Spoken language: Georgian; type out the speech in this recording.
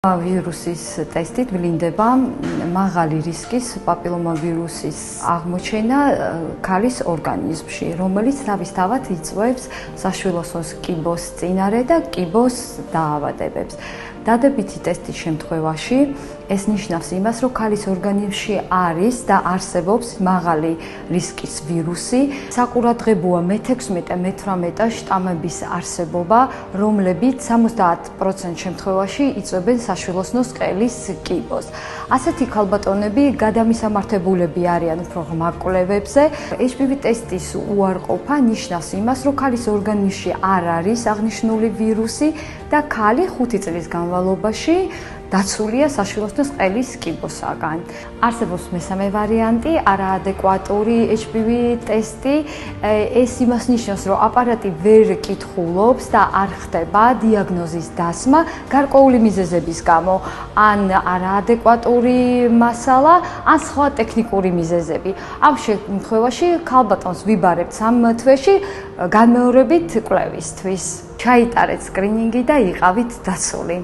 ვირუსის ტესტით ვლინდება მაღალი რისკის პაპილომავირუსის აღმოჩენა ქალის ორგანიზმში, რომელიც თავისთავად იწვევს საშვილოსნოს კიბოს წინარე და კიბოს დაავადებებს. დადებითი ტესტის შემთხვევაში ეს ნიშნავს იმას, რომ ქალის ორგანიზმში არის და არსებობს მაღალი რისკის ვირუსი. საყურადღებოა მე-16-მე-18 შტამების არსებობა, რომლებიც 70% შემთხვევაში იწვევენ საშვილოსნოს ყელის კიბოს. ასეთი ქალბატონები გადამისამართებულები არიან უფრო ღრმა კვლევებზე. HPV ტესტის უარყოფა ნიშნავს იმას, რომ ქალის ორგანიზმში არ არის აღნიშნული ვირუსი და ქალი 5 წლის განმავლობაში დაცულია საშვილოსნოს ყელის კიბოსაგან. არსებობს მესამე ვარიანტი, არაადეკვატური HPV ტესტი. ეს იმას ნიშნავს, რომ აპარატი ვერ კითხულობს და არ ხდება დიაგნოზის დასმა გარკვეული მიზეზების გამო, ან არაადეკვატური მასალა, ან სხვა ტექნიკური მიზეზები. ამ შემთხვევაში ქალბატონს ვიბარებთ 3 თვეში განმეორებით კვლევისთვის. ჩაიტარეთ სკრინინგი და იყავით დაცული.